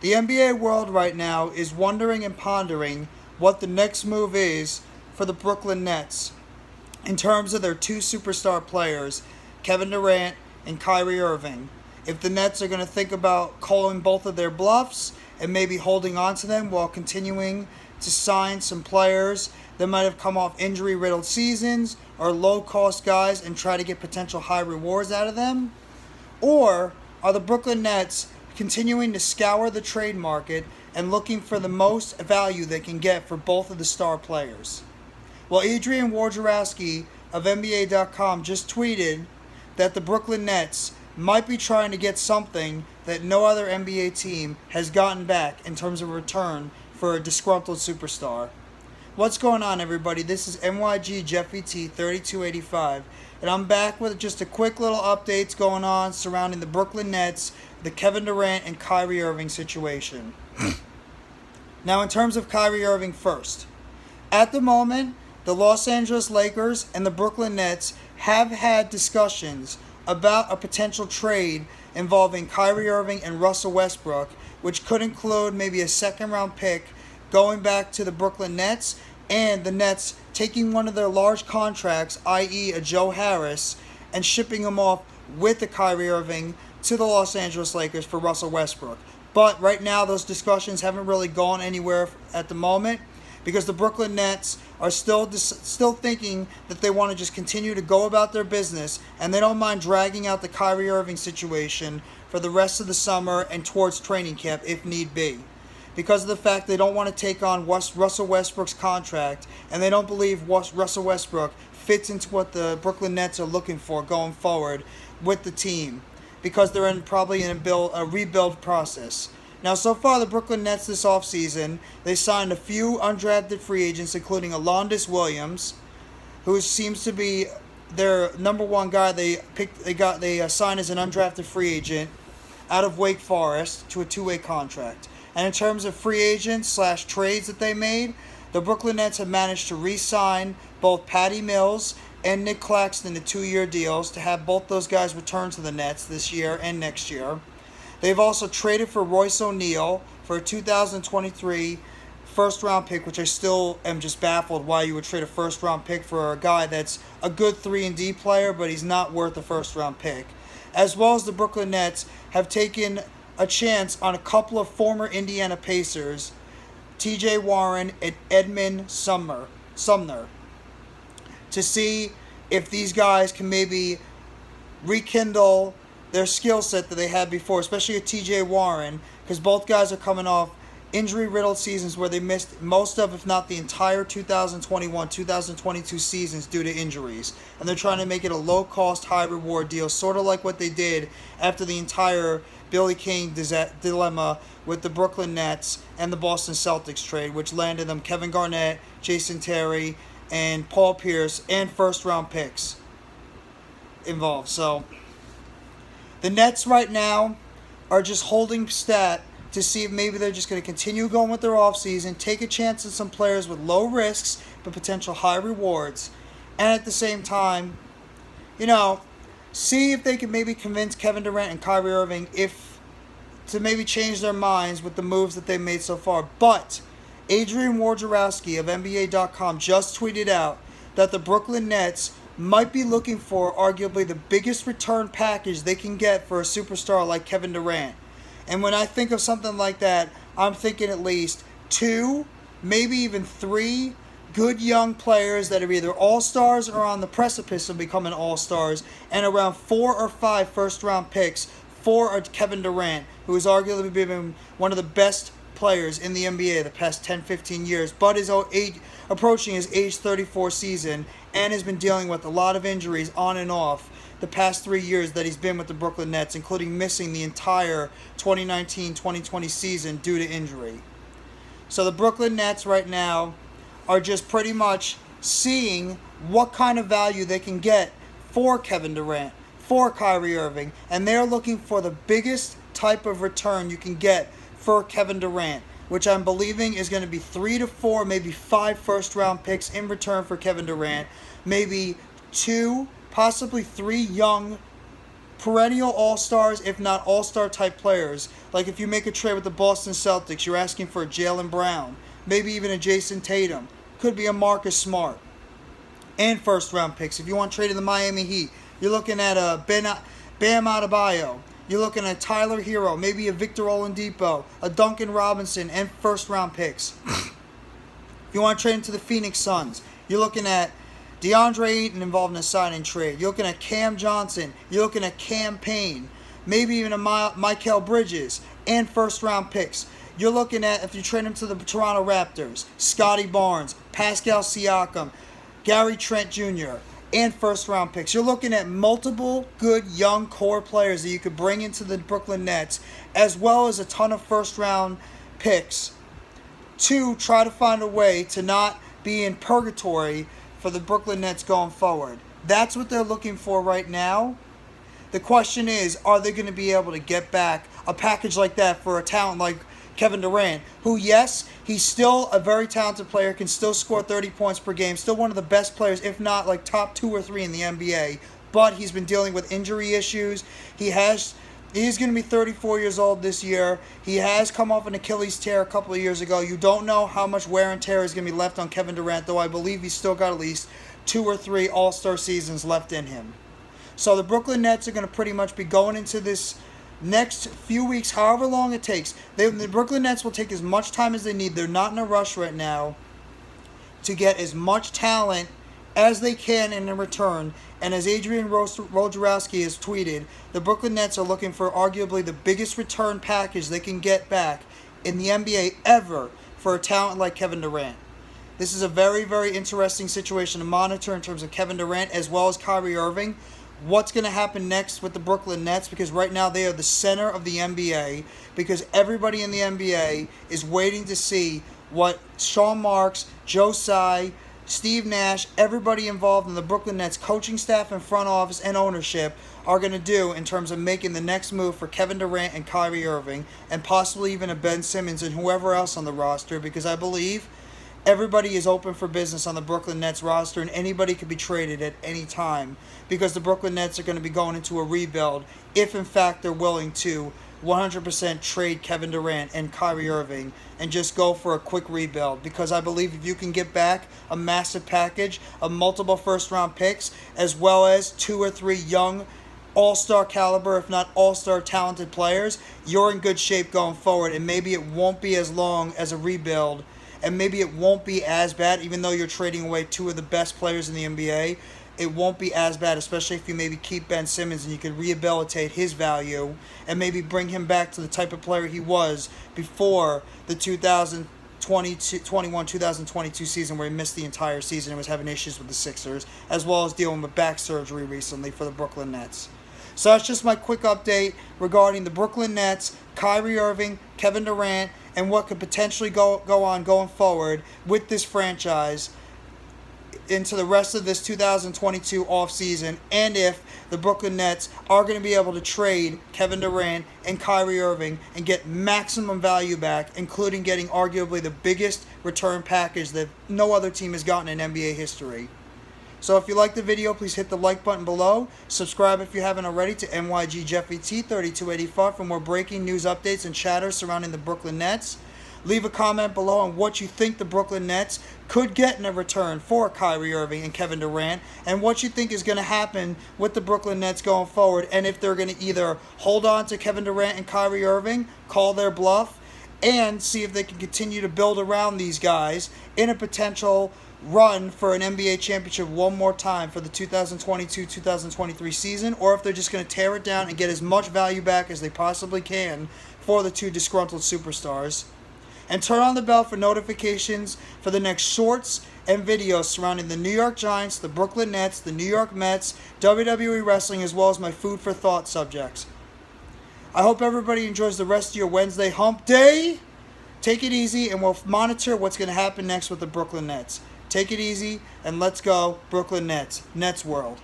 The NBA world right now is wondering and pondering what the next move is for the Brooklyn Nets in terms of their two superstar players, Kevin Durant and Kyrie Irving. If the Nets are going to think about calling both of their bluffs and maybe holding on to them while continuing to sign some players that might have come off injury-riddled seasons or low-cost guys and try to get potential high rewards out of them? Or are the Brooklyn Nets continuing to scour the trade market and looking for the most value they can get for both of the star players? Well, Adrian Wojnarowski of NBA.com just tweeted that the Brooklyn Nets might be trying to get something that no other NBA team has gotten back in terms of return for a disgruntled superstar. What's going on, everybody? This is NYG Jeffy T 3285, and I'm back with just a quick little updates going on surrounding the Brooklyn Nets, the Kevin Durant and Kyrie Irving situation. Now, in terms of Kyrie Irving first, at the moment, the Los Angeles Lakers and the Brooklyn Nets have had discussions about a potential trade involving Kyrie Irving and Russell Westbrook, which could include maybe a second-round pick going back to the Brooklyn Nets, and the Nets taking one of their large contracts, i.e. a Joe Harris, and shipping him off with the Kyrie Irving to the Los Angeles Lakers for Russell Westbrook. But right now, those discussions haven't really gone anywhere at the moment, because the Brooklyn Nets are still thinking that they want to just continue to go about their business, and they don't mind dragging out the Kyrie Irving situation for the rest of the summer and towards training camp if need be. Because of the fact they don't want to take on Russell Westbrook's contract, and they don't believe Russell Westbrook fits into what the Brooklyn Nets are looking for going forward with the team, because they're probably in a rebuild process. Now, so far, the Brooklyn Nets this offseason, they signed a few undrafted free agents, including Alondes Williams, who seems to be their number one guy they signed as an undrafted free agent out of Wake Forest to a two-way contract. And in terms of free agents / trades that they made, the Brooklyn Nets have managed to re-sign both Patty Mills and Nick Claxton to 2-year deals to have both those guys return to the Nets this year and next year. They've also traded for Royce O'Neal for a 2023 first-round pick, which I still am just baffled why you would trade a first-round pick for a guy that's a good 3-and-D player, but he's not worth a first-round pick. As well as the Brooklyn Nets have taken a chance on a couple of former Indiana Pacers, TJ Warren and Edmund Sumner, to see if these guys can maybe rekindle their skill set that they had before, especially with TJ Warren, because both guys are coming off injury-riddled seasons where they missed most of, if not the entire 2021-2022 seasons due to injuries. And they're trying to make it a low-cost, high-reward deal, sort of like what they did after the entire Billy King dilemma with the Brooklyn Nets and the Boston Celtics trade, which landed them Kevin Garnett, Jason Terry, and Paul Pierce, and first-round picks involved. So the Nets right now are just holding stat to see if maybe they're just going to continue going with their offseason, take a chance on some players with low risks but potential high rewards, and at the same time, see if they can maybe convince Kevin Durant and Kyrie Irving to maybe change their minds with the moves that they've made so far. But Adrian Wojnarowski of NBA.com just tweeted out that the Brooklyn Nets might be looking for arguably the biggest return package they can get for a superstar like Kevin Durant. And when I think of something like that, I'm thinking at least 2, maybe even 3 good young players that are either all-stars or on the precipice of becoming all-stars, and around 4 or 5 first-round picks for Kevin Durant, who has arguably been one of the best players in the NBA the past 10-15 years, but is approaching his age 34 season and has been dealing with a lot of injuries on and off the past 3 years that he's been with the Brooklyn Nets, including missing the entire 2019-2020 season due to injury. So the Brooklyn Nets right now are just pretty much seeing what kind of value they can get for Kevin Durant, for Kyrie Irving, and they're looking for the biggest type of return you can get for Kevin Durant, which I'm believing is going to be 3 to 4, maybe 5 first-round picks in return for Kevin Durant, maybe 2, possibly 3 young perennial all-stars, if not all-star type players. Like if you make a trade with the Boston Celtics, you're asking for a Jaylen Brown, maybe even a Jason Tatum, could be a Marcus Smart, and first-round picks. If you want to trade in the Miami Heat, you're looking at a Bam Adebayo. You're looking at Tyler Hero, maybe a Victor Oladipo, a Duncan Robinson, and first-round picks. If you want to trade into the Phoenix Suns, you're looking at DeAndre Ayton involved in a sign-and trade. You're looking at Cam Johnson. You're looking at Cam Payne. Maybe even a Mikal Bridges and first-round picks. You're looking at, if you trade him to the Toronto Raptors, Scotty Barnes, Pascal Siakam, Gary Trent Jr., and first-round picks. You're looking at multiple good young core players that you could bring into the Brooklyn Nets, as well as a ton of first-round picks to try to find a way to not be in purgatory for the Brooklyn Nets going forward. That's what they're looking for right now. The question is, are they going to be able to get back a package like that for a talent like Kevin Durant, who, yes, he's still a very talented player, can still score 30 points per game, still one of the best players, if not like top 2 or 3 in the NBA, but he's been dealing with injury issues. He's going to be 34 years old this year. He has come off an Achilles tear a couple of years ago. You don't know how much wear and tear is going to be left on Kevin Durant, though I believe he's still got at least 2 or 3 All-Star seasons left in him. So the Brooklyn Nets are going to pretty much be going into this next few weeks, however long it takes. The Brooklyn Nets will take as much time as they need. They're not in a rush right now to get as much talent as they can in return. And as Adrian Wojnarowski has tweeted, the Brooklyn Nets are looking for arguably the biggest return package they can get back in the NBA ever for a talent like Kevin Durant. This is a very, very interesting situation to monitor in terms of Kevin Durant as well as Kyrie Irving. What's going to happen next with the Brooklyn Nets, because right now they are the center of the NBA, because everybody in the NBA is waiting to see what Sean Marks, Joe Tsai, Steve Nash, everybody involved in the Brooklyn Nets coaching staff and front office and ownership are going to do in terms of making the next move for Kevin Durant and Kyrie Irving, and possibly even a Ben Simmons and whoever else on the roster, because I believe everybody is open for business on the Brooklyn Nets roster, and anybody could be traded at any time, because the Brooklyn Nets are going to be going into a rebuild if, in fact, they're willing to 100% trade Kevin Durant and Kyrie Irving and just go for a quick rebuild. Because I believe if you can get back a massive package of multiple first-round picks, as well as 2 or 3 young all-star caliber, if not all-star talented players, you're in good shape going forward, and maybe it won't be as long as a rebuild, and maybe it won't be as bad, even though you're trading away 2 of the best players in the NBA. It won't be as bad, especially if you maybe keep Ben Simmons and you can rehabilitate his value and maybe bring him back to the type of player he was before the 2021-2022 season, where he missed the entire season and was having issues with the Sixers, as well as dealing with back surgery recently for the Brooklyn Nets. So that's just my quick update regarding the Brooklyn Nets, Kyrie Irving, Kevin Durant, and what could potentially go on going forward with this franchise into the rest of this 2022 offseason, and if the Brooklyn Nets are going to be able to trade Kevin Durant and Kyrie Irving and get maximum value back, including getting arguably the biggest return package that no other team has gotten in NBA history. So if you like the video, please hit the like button below. Subscribe if you haven't already to NYG Jeffrey T 3285 for more breaking news updates and chatter surrounding the Brooklyn Nets. Leave a comment below on what you think the Brooklyn Nets could get in a return for Kyrie Irving and Kevin Durant, and what you think is going to happen with the Brooklyn Nets going forward, and if they're going to either hold on to Kevin Durant and Kyrie Irving, call their bluff, and see if they can continue to build around these guys in a potential run for an NBA championship one more time for the 2022-2023 season, or if they're just going to tear it down and get as much value back as they possibly can for the 2 disgruntled superstars. And turn on the bell for notifications for the next shorts and videos surrounding the New York Giants, the Brooklyn Nets, the New York Mets, WWE Wrestling, as well as my food for thought subjects. I hope everybody enjoys the rest of your Wednesday hump day. Take it easy, and we'll monitor what's going to happen next with the Brooklyn Nets. Take it easy, and let's go Brooklyn Nets. NetsWorld.